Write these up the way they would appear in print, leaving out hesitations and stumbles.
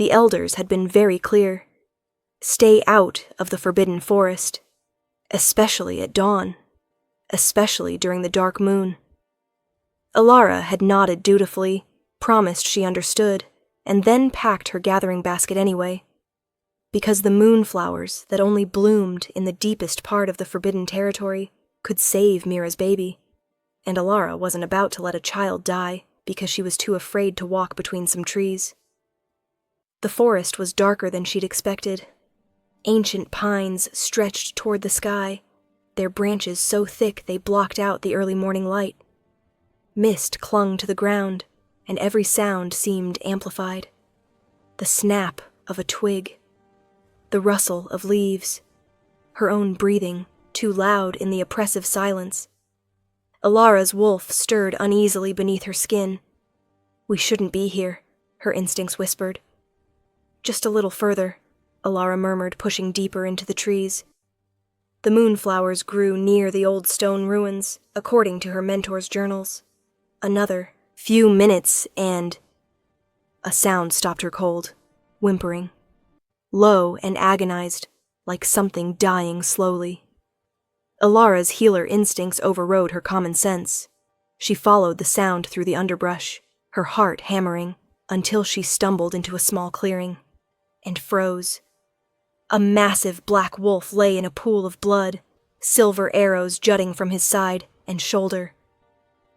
The elders had been very clear. Stay out of the forbidden forest, especially at dawn, especially during the dark moon. Elara had nodded dutifully, promised she understood, and then packed her gathering basket anyway, because the moonflowers that only bloomed in the deepest part of the forbidden territory could save Mira's baby, and Elara wasn't about to let a child die because she was too afraid to walk between some trees. The forest was darker than she'd expected. Ancient pines stretched toward the sky, their branches so thick they blocked out the early morning light. Mist clung to the ground, and every sound seemed amplified. The snap of a twig, the rustle of leaves, her own breathing, too loud in the oppressive silence. Elara's wolf stirred uneasily beneath her skin. "We shouldn't be here," her instincts whispered. "Just a little further," Elara murmured, pushing deeper into the trees. The moonflowers grew near the old stone ruins, according to her mentor's journals. Another few minutes and... A sound stopped her cold, whimpering. Low and agonized, like something dying slowly. Elara's healer instincts overrode her common sense. She followed the sound through the underbrush, her heart hammering, until she stumbled into a small clearing, and froze. A massive black wolf lay in a pool of blood, silver arrows jutting from his side and shoulder.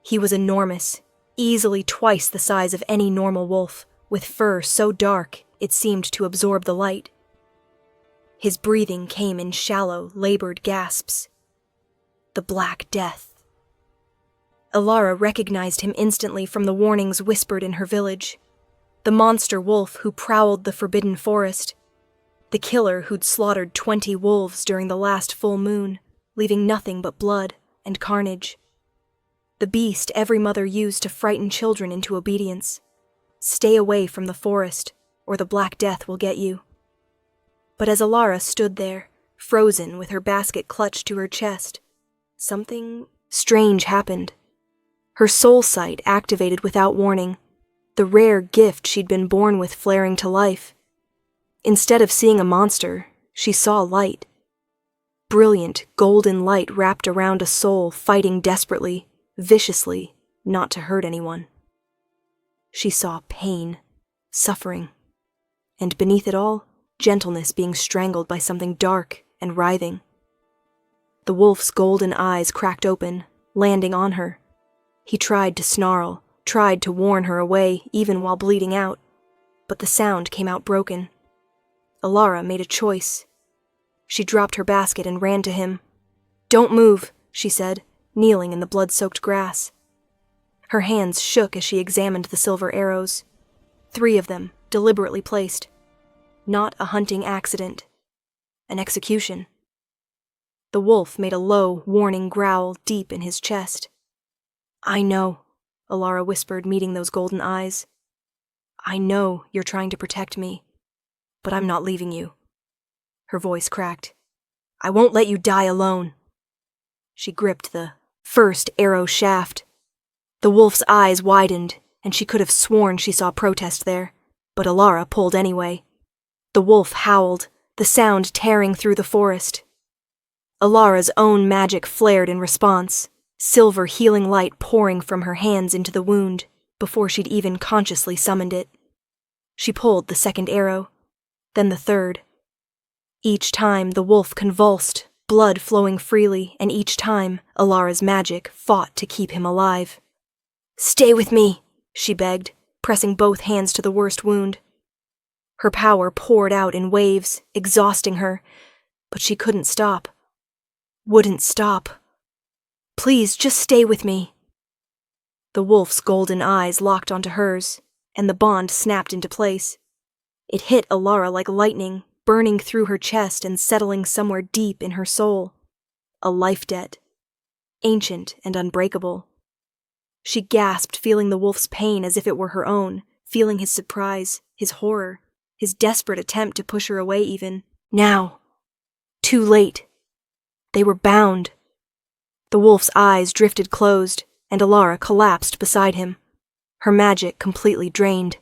He was enormous, easily twice the size of any normal wolf, with fur so dark it seemed to absorb the light. His breathing came in shallow, labored gasps. The Black Death. Elara recognized him instantly from the warnings whispered in her village. The monster wolf who prowled the forbidden forest. The killer who'd slaughtered 20 wolves during the last full moon, leaving nothing but blood and carnage. The beast every mother used to frighten children into obedience. Stay away from the forest, or the Black Death will get you. But as Elara stood there, frozen with her basket clutched to her chest, something strange happened. Her soul sight activated without warning, the rare gift she'd been born with flaring to life. Instead of seeing a monster, she saw light. Brilliant, golden light wrapped around a soul fighting desperately, viciously, not to hurt anyone. She saw pain, suffering, and beneath it all, gentleness being strangled by something dark and writhing. The wolf's golden eyes cracked open, landing on her. He tried to snarl, tried to warn her away, even while bleeding out, but the sound came out broken. Elara made a choice. She dropped her basket and ran to him. "Don't move," she said, kneeling in the blood-soaked grass. Her hands shook as she examined the silver arrows. 3 of them, deliberately placed. Not a hunting accident. An execution. The wolf made a low, warning growl deep in his chest. "I know," Elara whispered, meeting those golden eyes. "I know you're trying to protect me, but I'm not leaving you." Her voice cracked. "I won't let you die alone." She gripped the first arrow shaft. The wolf's eyes widened, and she could have sworn she saw protest there, but Elara pulled anyway. The wolf howled, the sound tearing through the forest. Elara's own magic flared in response, silver healing light pouring from her hands into the wound before she'd even consciously summoned it. She pulled the second arrow, then the third. Each time the wolf convulsed, blood flowing freely, and each time Elara's magic fought to keep him alive. "Stay with me," she begged, pressing both hands to the worst wound. Her power poured out in waves, exhausting her, but she couldn't stop. Wouldn't stop. "Please, just stay with me." The wolf's golden eyes locked onto hers, and the bond snapped into place. It hit Elara like lightning, burning through her chest and settling somewhere deep in her soul. A life debt. Ancient and unbreakable. She gasped, feeling the wolf's pain as if it were her own, feeling his surprise, his horror, his desperate attempt to push her away even. Now. Too late. They were bound. The wolf's eyes drifted closed, and Elara collapsed beside him, her magic completely drained.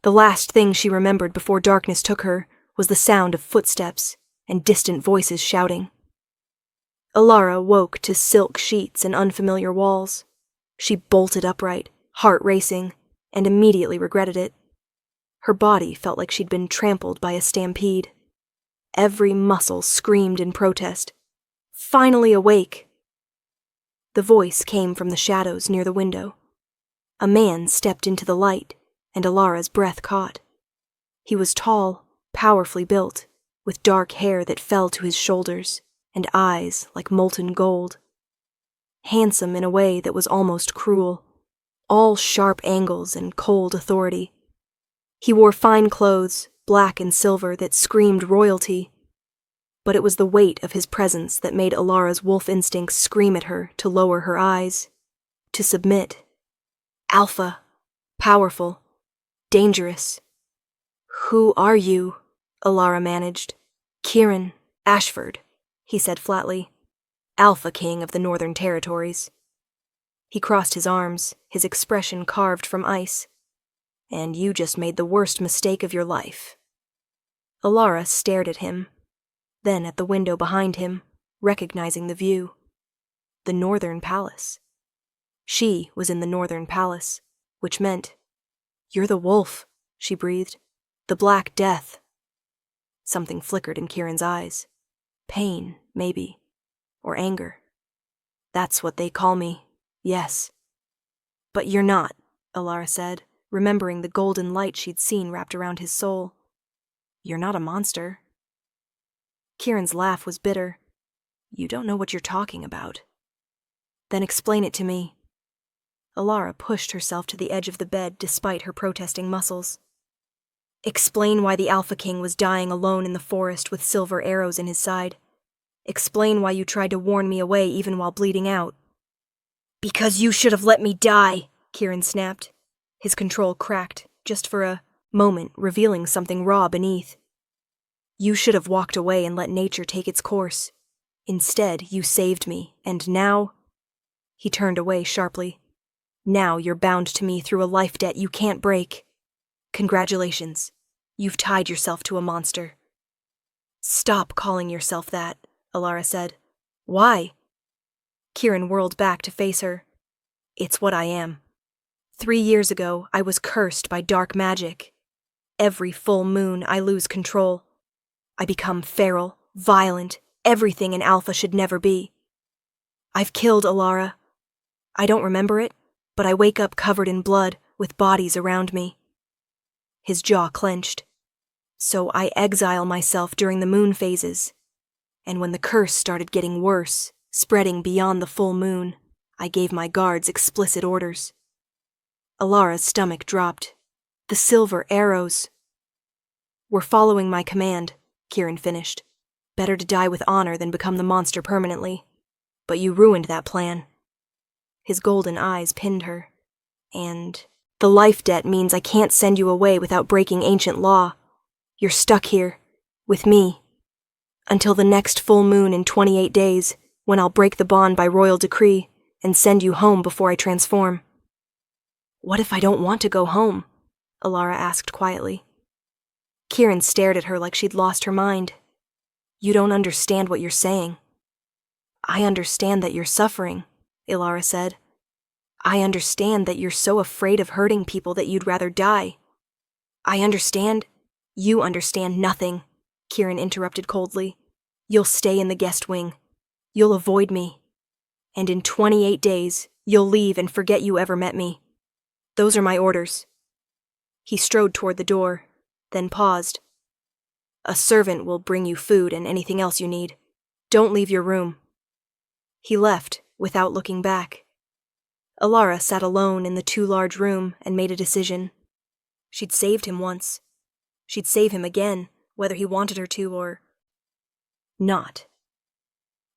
The last thing she remembered before darkness took her was the sound of footsteps and distant voices shouting. Elara woke to silk sheets and unfamiliar walls. She bolted upright, heart racing, and immediately regretted it. Her body felt like she'd been trampled by a stampede. Every muscle screamed in protest. Finally awake! The voice came from the shadows near the window. A man stepped into the light, and Elara's breath caught. He was tall, powerfully built, with dark hair that fell to his shoulders, and eyes like molten gold. Handsome in a way that was almost cruel, all sharp angles and cold authority. He wore fine clothes, black and silver, that screamed royalty. But it was the weight of his presence that made Elara's wolf instincts scream at her to lower her eyes, to submit. Alpha, powerful, dangerous. "Who are you?" Elara managed. "Kieran Ashford," he said flatly. "Alpha King of the Northern Territories." He crossed his arms, his expression carved from ice. "And you just made the worst mistake of your life." Elara stared at him, then at the window behind him, recognizing the view. The Northern Palace. She was in the Northern Palace, which meant, "You're the wolf," she breathed. "The Black Death." Something flickered in Kieran's eyes. Pain, maybe. Or anger. "That's what they call me, yes." "But you're not," Elara said, remembering the golden light she'd seen wrapped around his soul. "You're not a monster." Kieran's laugh was bitter. "You don't know what you're talking about." "Then explain it to me." Elara pushed herself to the edge of the bed despite her protesting muscles. "Explain why the Alpha King was dying alone in the forest with silver arrows in his side. Explain why you tried to warn me away even while bleeding out." "Because you should have let me die," Kieran snapped. His control cracked, just for a moment, revealing something raw beneath. "You should have walked away and let nature take its course. Instead, you saved me, and now—" He turned away sharply. "Now you're bound to me through a life debt you can't break. Congratulations. You've tied yourself to a monster." "Stop calling yourself that," Elara said. "Why?" Kieran whirled back to face her. "It's what I am. 3 years ago, I was cursed by dark magic. Every full moon, I lose control. I become feral, violent, everything an alpha should never be. I've killed Elara. I don't remember it, but I wake up covered in blood, with bodies around me." His jaw clenched. "So I exile myself during the moon phases. And when the curse started getting worse, spreading beyond the full moon, I gave my guards explicit orders." Elara's stomach dropped. "The silver arrows." "We're following my command," Kieran finished. "Better to die with honor than become the monster permanently. But you ruined that plan." His golden eyes pinned her. "And the life debt means I can't send you away without breaking ancient law. You're stuck here, with me, until the next full moon in 28 days, when I'll break the bond by royal decree and send you home before I transform." "What if I don't want to go home?" Elara asked quietly. Kieran stared at her like she'd lost her mind. "You don't understand what you're saying." "I understand that you're suffering," Elara said. "I understand that you're so afraid of hurting people that you'd rather die." "I understand—" "You understand nothing," Kieran interrupted coldly. "You'll stay in the guest wing. You'll avoid me. And in 28 days, you'll leave and forget you ever met me. Those are my orders." He strode toward the door, then paused. "A servant will bring you food and anything else you need. Don't leave your room." He left, without looking back. Elara sat alone in the too large room and made a decision. She'd saved him once. She'd save him again, whether he wanted her to or not.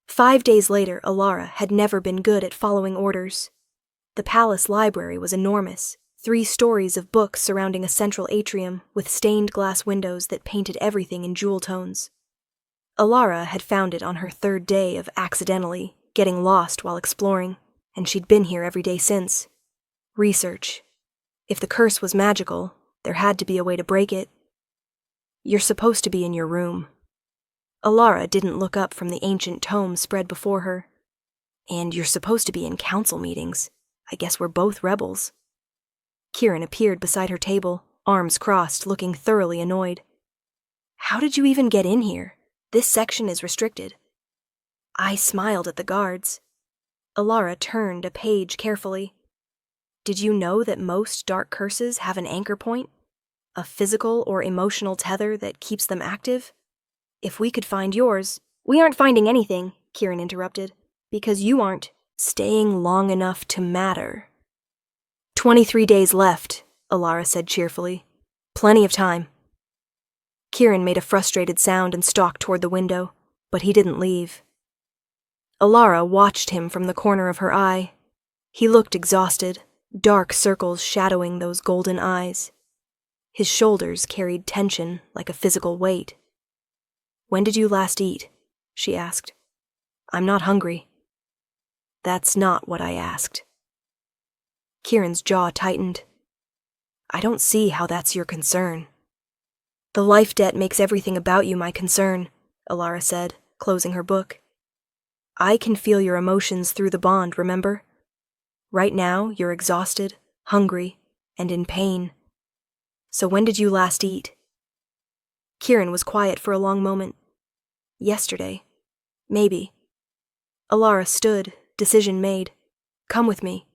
5 days later, Elara had never been good at following orders. The palace library was enormous, 3 stories of books surrounding a central atrium with stained glass windows that painted everything in jewel tones. Elara had found it on her 3rd day of accidentally getting lost while exploring, and she'd been here every day since. Research. If the curse was magical, There had to be a way to break it. You're supposed to be in your room. Elara didn't look up from the ancient tome spread before her. And you're supposed to be in council meetings. I guess we're both rebels. Kieran appeared beside her table, arms crossed, looking thoroughly annoyed. How did you even get in here? This section is restricted. I smiled at the guards. Elara turned a page carefully. Did you know that most dark curses have an anchor point? A physical or emotional tether that keeps them active? If we could find yours— We aren't finding anything, Kieran interrupted, because you aren't staying long enough to matter. 23 days left, Elara said cheerfully. Plenty of time. Kieran made a frustrated sound and stalked toward the window, but he didn't leave. Elara watched him from the corner of her eye. He looked exhausted, dark circles shadowing those golden eyes. His shoulders carried tension like a physical weight. When did you last eat? She asked. I'm not hungry. That's not what I asked. Kieran's jaw tightened. I don't see how that's your concern. The life debt makes everything about you my concern, Elara said, closing her book. I can feel your emotions through the bond, remember? Right now, you're exhausted, hungry, and in pain. So when did you last eat? Kieran was quiet for a long moment. Yesterday. Maybe. Elara stood, decision made. Come with me.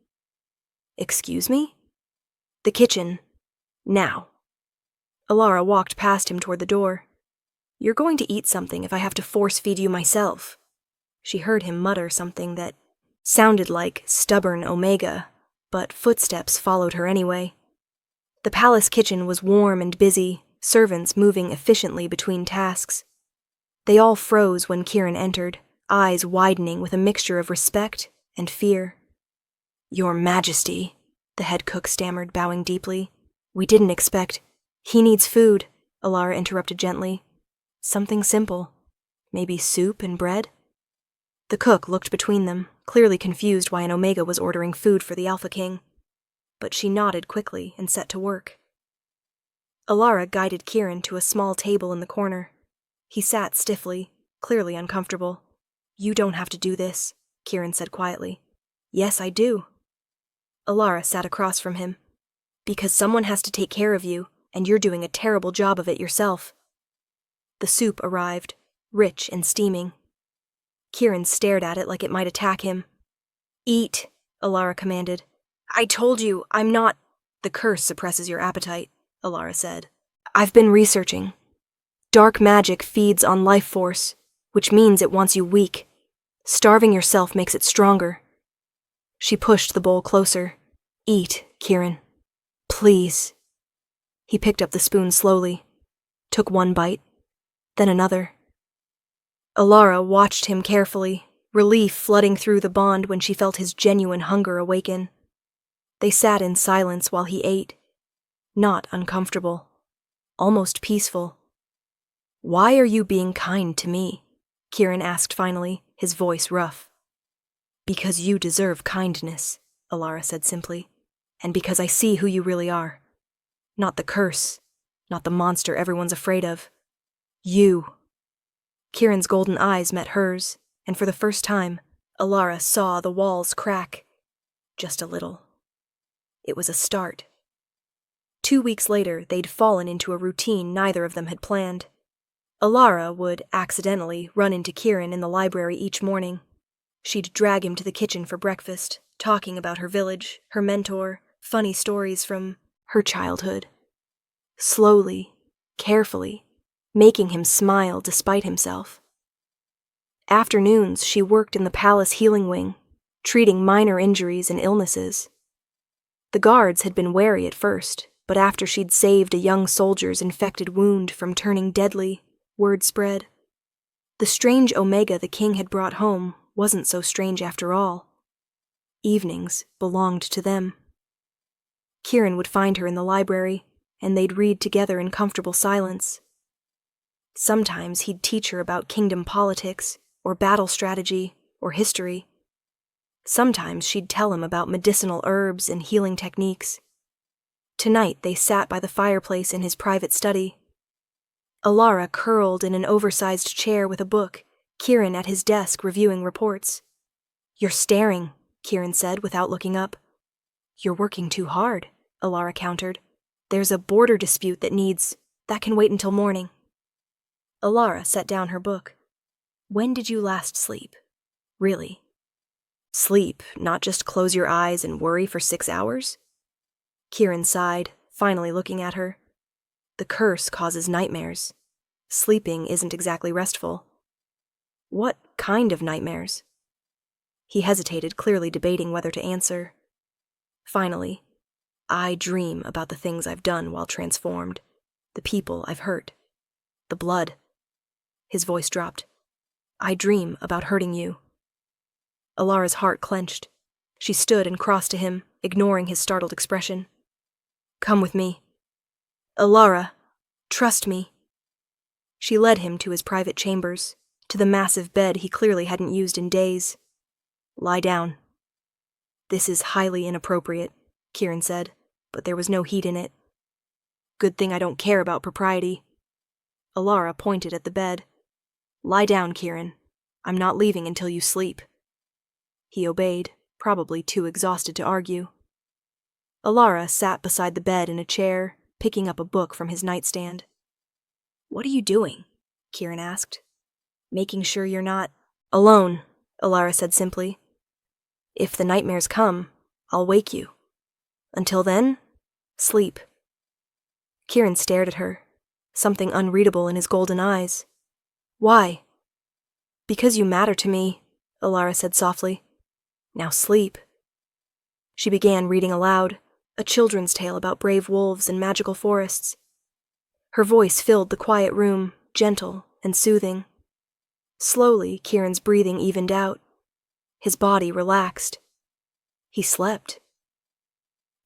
Excuse me? The kitchen. Now. Elara walked past him toward the door. You're going to eat something if I have to force feed you myself. She heard him mutter something that sounded like stubborn Omega, but footsteps followed her anyway. The palace kitchen was warm and busy, servants moving efficiently between tasks. They all froze when Kieran entered, eyes widening with a mixture of respect and fear. Your Majesty, the head cook stammered, bowing deeply. We didn't expect— He needs food, Elara interrupted gently. Something simple. Maybe soup and bread? The cook looked between them, clearly confused why an Omega was ordering food for the Alpha King. But she nodded quickly and set to work. Elara guided Kieran to a small table in the corner. He sat stiffly, clearly uncomfortable. You don't have to do this, Kieran said quietly. Yes, I do. Elara sat across from him. Because someone has to take care of you, and you're doing a terrible job of it yourself. The soup arrived, rich and steaming. Kieran stared at it like it might attack him. Eat, Elara commanded. I told you, I'm not— The curse suppresses your appetite, Elara said. I've been researching. Dark magic feeds on life force, which means it wants you weak. Starving yourself makes it stronger. She pushed the bowl closer. Eat, Kieran. Please. He picked up the spoon slowly, took one bite, then another. Elara watched him carefully, relief flooding through the bond when she felt his genuine hunger awaken. They sat in silence while he ate. Not uncomfortable. Almost peaceful. Why are you being kind to me? Kieran asked finally, his voice rough. Because you deserve kindness, Elara said simply, and because I see who you really are. Not the curse, not the monster everyone's afraid of. You. Kieran's golden eyes met hers, and for the first time, Elara saw the walls crack. Just a little. It was a start. 2 weeks later, they'd fallen into a routine neither of them had planned. Elara would accidentally run into Kieran in the library each morning. She'd drag him to the kitchen for breakfast, talking about her village, her mentor, funny stories from her childhood. Slowly, carefully, making him smile despite himself. Afternoons, she worked in the palace healing wing, treating minor injuries and illnesses. The guards had been wary at first, but after she'd saved a young soldier's infected wound from turning deadly, word spread. The strange Omega the king had brought home wasn't so strange after all. Evenings belonged to them. Kieran would find her in the library, and they'd read together in comfortable silence. Sometimes he'd teach her about kingdom politics, or battle strategy, or history. Sometimes she'd tell him about medicinal herbs and healing techniques. Tonight they sat by the fireplace in his private study. Elara curled in an oversized chair with a book, Kieran at his desk reviewing reports. "You're staring," Kieran said without looking up. "You're working too hard," Elara countered. "There's a border dispute that can wait until morning." Elara set down her book. "When did you last sleep? Really?" "Sleep, not just close your eyes and worry for 6 hours?" Kieran sighed, finally looking at her. "The curse causes nightmares. Sleeping isn't exactly restful." "What kind of nightmares?" He hesitated, clearly debating whether to answer. Finally, "I dream about the things I've done while transformed, the people I've hurt, the blood." His voice dropped. "I dream about hurting you." Alara's heart clenched. She stood and crossed to him, ignoring his startled expression. "Come with me." "Elara, trust me." She led him to his private chambers, to the massive bed he clearly hadn't used in days. "Lie down." "This is highly inappropriate," Kieran said, but there was no heat in it. "Good thing I don't care about propriety." Elara pointed at the bed. "Lie down, Kieran. I'm not leaving until you sleep." He obeyed, probably too exhausted to argue. Elara sat beside the bed in a chair, picking up a book from his nightstand. "What are you doing?" Kieran asked. "Making sure you're not alone," Elara said simply. "If the nightmares come, I'll wake you. Until then, sleep." Kieran stared at her, something unreadable in his golden eyes. "Why?" "Because you matter to me," Elara said softly. "Now sleep." She began reading aloud, a children's tale about brave wolves and magical forests. Her voice filled the quiet room, gentle and soothing. Slowly, Kieran's breathing evened out. His body relaxed. He slept.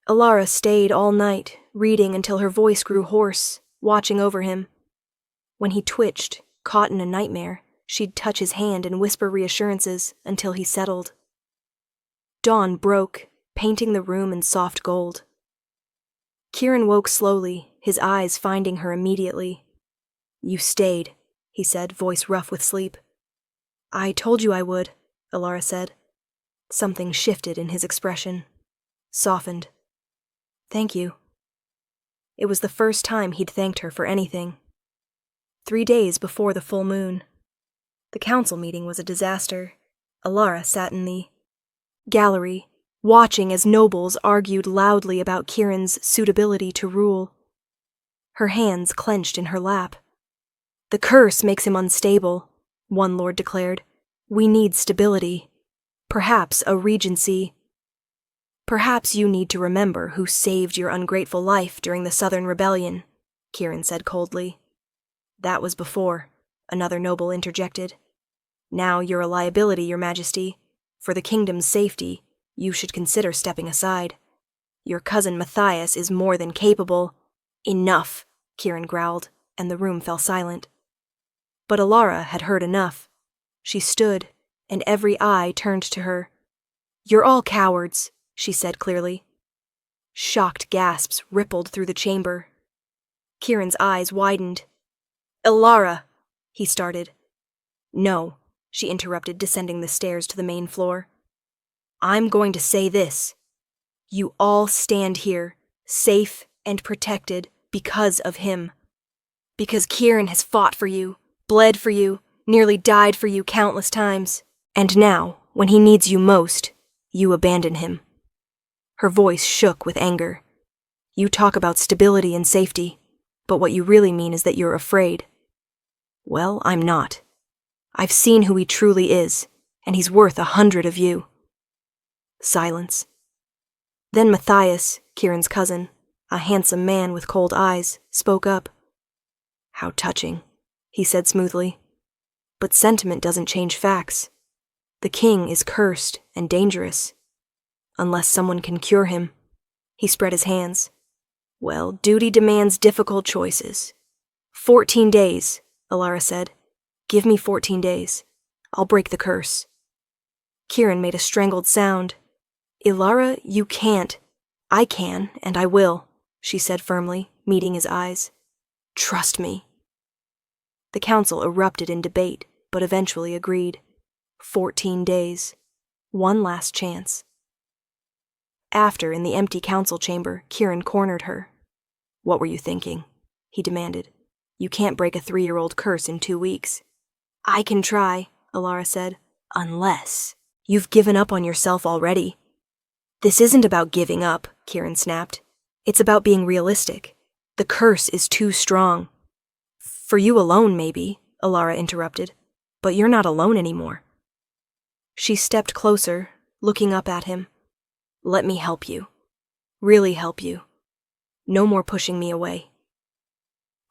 Elara stayed all night, reading until her voice grew hoarse, watching over him. When he twitched, caught in a nightmare, she'd touch his hand and whisper reassurances until he settled. Dawn broke, painting the room in soft gold. Kieran woke slowly, his eyes finding her immediately. "You stayed," he said, voice rough with sleep. "I told you I would," Elara said. Something shifted in his expression. Softened. "Thank you." It was the first time he'd thanked her for anything. 3 days before the full moon. The council meeting was a disaster. Elara sat in the gallery, watching as nobles argued loudly about Kieran's suitability to rule. Her hands clenched in her lap. "The curse makes him unstable," one lord declared. "We need stability. Perhaps a regency. Perhaps you need to remember who saved your ungrateful life during the Southern Rebellion," Kieran said coldly. "That was before," another noble interjected. "Now you're a liability, Your Majesty. For the kingdom's safety, you should consider stepping aside. Your cousin Matthias is more than capable." "Enough," Kieran growled, and the room fell silent. But Elara had heard enough. She stood, and every eye turned to her. "You're all cowards," she said clearly. Shocked gasps rippled through the chamber. Kieran's eyes widened. "Elara," he started. "No," she interrupted, descending the stairs to the main floor. "I'm going to say this. You all stand here, safe and protected, because of him. Because Kieran has fought for you, bled for you, nearly died for you countless times. And now, when he needs you most, you abandon him." Her voice shook with anger. "You talk about stability and safety, but what you really mean is that you're afraid. Well, I'm not. I've seen who he truly is, and he's worth 100 of you." Silence. Then Matthias, Kieran's cousin, a handsome man with cold eyes, spoke up. "How touching," he said smoothly. "But sentiment doesn't change facts. The king is cursed and dangerous. Unless someone can cure him." He spread his hands. "Well, duty demands difficult choices. 14 days, Elara said. "Give me 14 days. I'll break the curse." Kieran made a strangled sound. "Elara, you can't. I can, and I will." she said firmly, meeting his eyes. Trust me. The council erupted in debate, but eventually agreed. 14 days. One last chance. After, in the empty council chamber, Kieran cornered her. What were you thinking? He demanded. You can't break a 3-year-old curse in 2 weeks. I can try, Elara said. Unless you've given up on yourself already. This isn't about giving up, Kieran snapped. It's about being realistic. The curse is too strong. For you alone, maybe, Elara interrupted, but you're not alone anymore. She stepped closer, looking up at him. Let me help you. Really help you. No more pushing me away.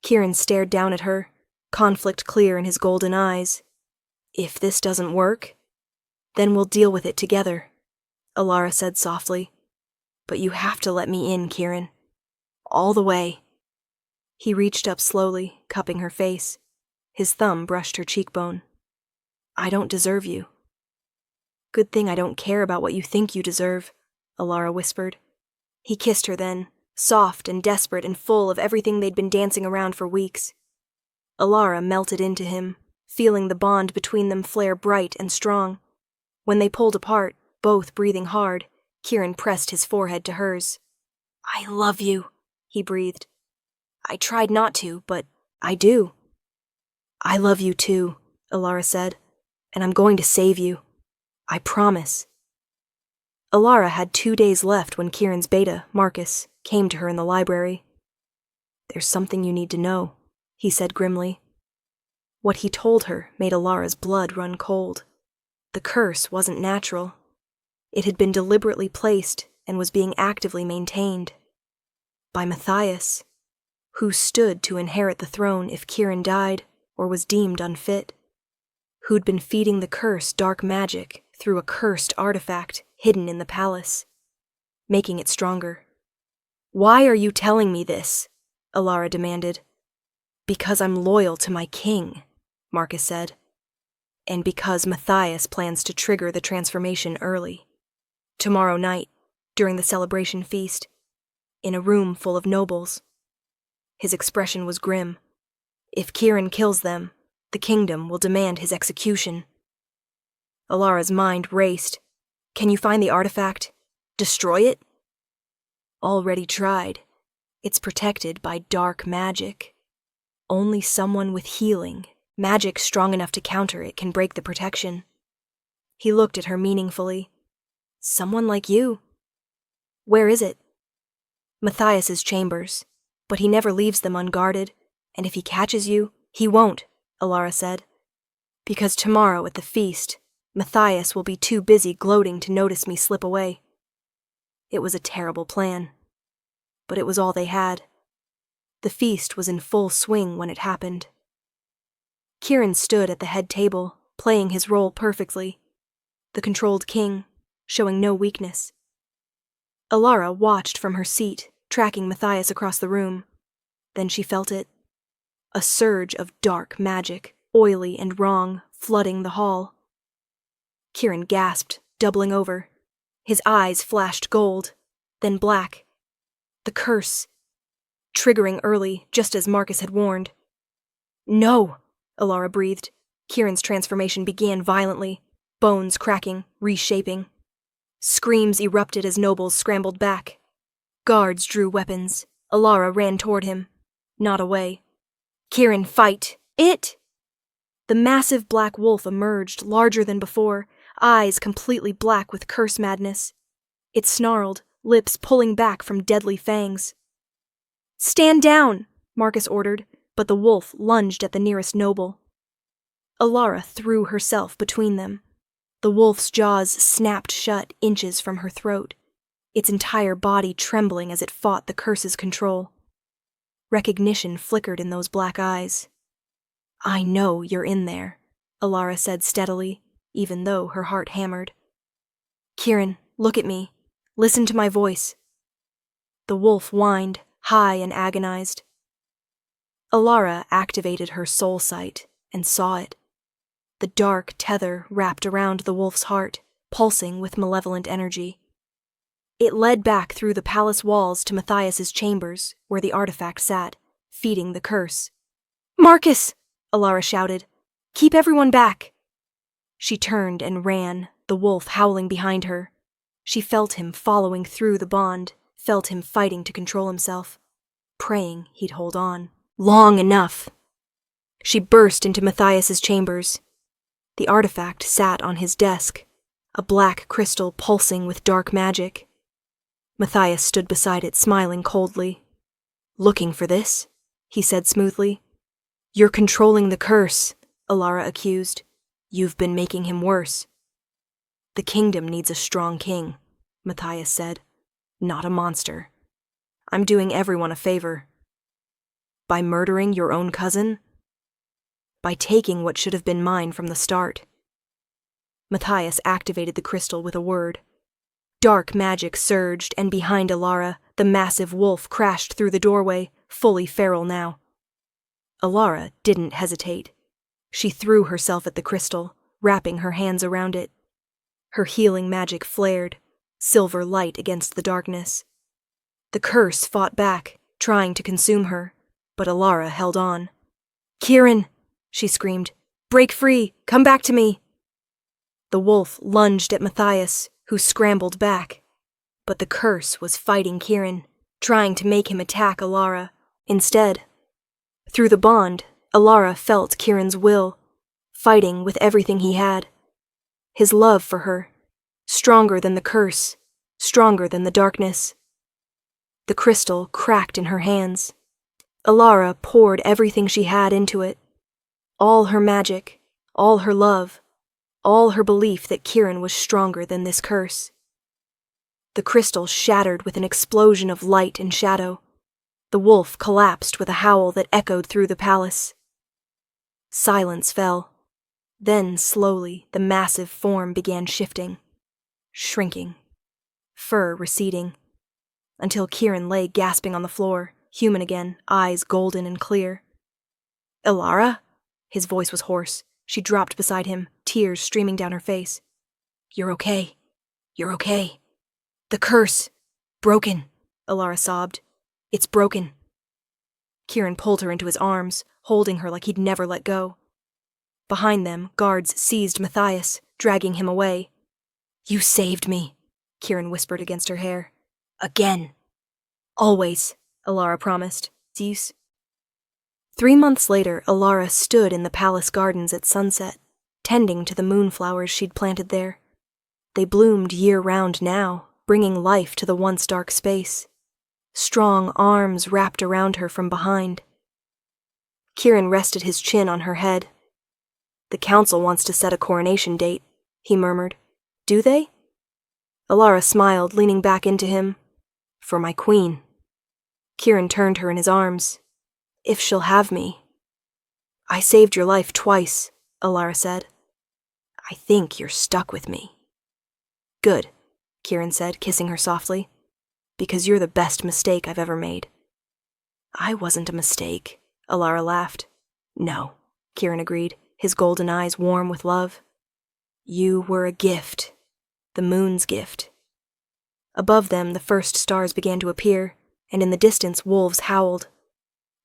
Kieran stared down at her, conflict clear in his golden eyes. If this doesn't work, then we'll deal with it together, Elara said softly. But you have to let me in, Kieran. All the way. He reached up slowly, cupping her face. His thumb brushed her cheekbone. I don't deserve you. Good thing I don't care about what you think you deserve, Elara whispered. He kissed her then, soft and desperate and full of everything they'd been dancing around for weeks. Elara melted into him, feeling the bond between them flare bright and strong. When they pulled apart, both breathing hard, Kieran pressed his forehead to hers. I love you, he breathed. I tried not to, but I do. I love you too, Elara said, and I'm going to save you. I promise. Elara had 2 days left when Kieran's beta, Marcus, came to her in the library. There's something you need to know, he said grimly. What he told her made Elara's blood run cold. The curse wasn't natural. It had been deliberately placed and was being actively maintained. By Matthias, who stood to inherit the throne if Kieran died or was deemed unfit. Who'd been feeding the curse dark magic through a cursed artifact hidden in the palace, making it stronger. Why are you telling me this? Elara demanded. Because I'm loyal to my king, Marcus said. And because Matthias plans to trigger the transformation early. Tomorrow night, during the celebration feast, in a room full of nobles. His expression was grim. If Kieran kills them, the kingdom will demand his execution. Elara's mind raced. Can you find the artifact? Destroy it? Already tried. It's protected by dark magic. Only someone with healing, magic strong enough to counter it, can break the protection. He looked at her meaningfully. Someone like you. Where is it? Matthias's chambers, but he never leaves them unguarded, and if he catches you, he won't, Elara said. Because tomorrow at the feast, Matthias will be too busy gloating to notice me slip away. It was a terrible plan, but it was all they had. The feast was in full swing when it happened. Kieran stood at the head table, playing his role perfectly. The controlled king, showing no weakness. Elara watched from her seat, tracking Matthias across the room. Then she felt it. A surge of dark magic, oily and wrong, flooding the hall. Kieran gasped, doubling over. His eyes flashed gold, then black. The curse. Triggering early, just as Marcus had warned. No, Elara breathed. Kieran's transformation began violently, bones cracking, reshaping. Screams erupted as nobles scrambled back. Guards drew weapons. Elara ran toward him, not away. Kieran, fight! It! The massive black wolf emerged, larger than before, eyes completely black with curse madness. It snarled, lips pulling back from deadly fangs. Stand down, Marcus ordered, but the wolf lunged at the nearest noble. Elara threw herself between them. The wolf's jaws snapped shut inches from her throat, its entire body trembling as it fought the curse's control. Recognition flickered in those black eyes. I know you're in there, Elara said steadily, even though her heart hammered. Kieran, look at me. Listen to my voice. The wolf whined, high and agonized. Elara activated her soul sight and saw it. The dark tether wrapped around the wolf's heart, pulsing with malevolent energy. It led back through the palace walls to Matthias's chambers, where the artifact sat, feeding the curse. "Marcus!" Elara shouted. "Keep everyone back!" She turned and ran, the wolf howling behind her. She felt him following through the bond, felt him fighting to control himself, praying he'd hold on. Long enough! She burst into Matthias's chambers. The artifact sat on his desk, a black crystal pulsing with dark magic. Matthias stood beside it, smiling coldly. "Looking for this?" he said smoothly. "You're controlling the curse," Elara accused. "You've been making him worse." "The kingdom needs a strong king," Matthias said. "Not a monster. I'm doing everyone a favor." "By murdering your own cousin?" "By taking what should have been mine from the start." Matthias activated the crystal with a word. Dark magic surged, and behind Elara, the massive wolf crashed through the doorway, fully feral now. Elara didn't hesitate. She threw herself at the crystal, wrapping her hands around it. Her healing magic flared, silver light against the darkness. The curse fought back, trying to consume her, but Elara held on. "Kieran!" she screamed. "Break free! Come back to me!" The wolf lunged at Matthias, who scrambled back. But the curse was fighting Kieran, trying to make him attack Elara. Instead, through the bond, Elara felt Kieran's will, fighting with everything he had. His love for her, stronger than the curse, stronger than the darkness. The crystal cracked in her hands. Elara poured everything she had into it. All her magic, all her love, all her belief that Kieran was stronger than this curse. The crystal shattered with an explosion of light and shadow. The wolf collapsed with a howl that echoed through the palace. Silence fell. Then, slowly, the massive form began shifting, shrinking, fur receding, until Kieran lay gasping on the floor, human again, eyes golden and clear. "Elara?" His voice was hoarse. She dropped beside him, tears streaming down her face. "You're okay. You're okay. The curse. Broken," Elara sobbed. "It's broken." Kieran pulled her into his arms, holding her like he'd never let go. Behind them, guards seized Matthias, dragging him away. "You saved me," Kieran whispered against her hair. "Again." "Always," Elara promised. "Zeus." 3 months later, Elara stood in the palace gardens at sunset, tending to the moonflowers she'd planted there. They bloomed year-round now, bringing life to the once dark space. Strong arms wrapped around her from behind. Kieran rested his chin on her head. "The council wants to set a coronation date," he murmured. "Do they?" Elara smiled, leaning back into him. "For my queen." Kieran turned her in his arms. "If she'll have me." "I saved your life twice," Elara said. "I think you're stuck with me." "Good," Kieran said, kissing her softly. "Because you're the best mistake I've ever made." "I wasn't a mistake," Elara laughed. "No," Kieran agreed, his golden eyes warm with love. "You were a gift. The moon's gift." Above them, the first stars began to appear, and in the distance wolves howled.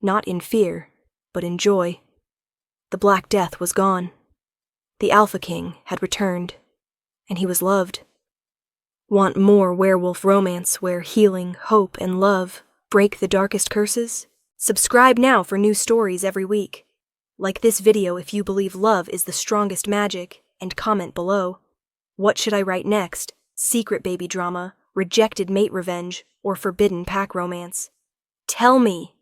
Not in fear, but in joy. The Black Death was gone. The Alpha King had returned, and he was loved. Want more werewolf romance where healing, hope, and love break the darkest curses? Subscribe now for new stories every week. Like this video if you believe love is the strongest magic, and comment below. What should I write next? Secret baby drama, rejected mate revenge, or forbidden pack romance? Tell me!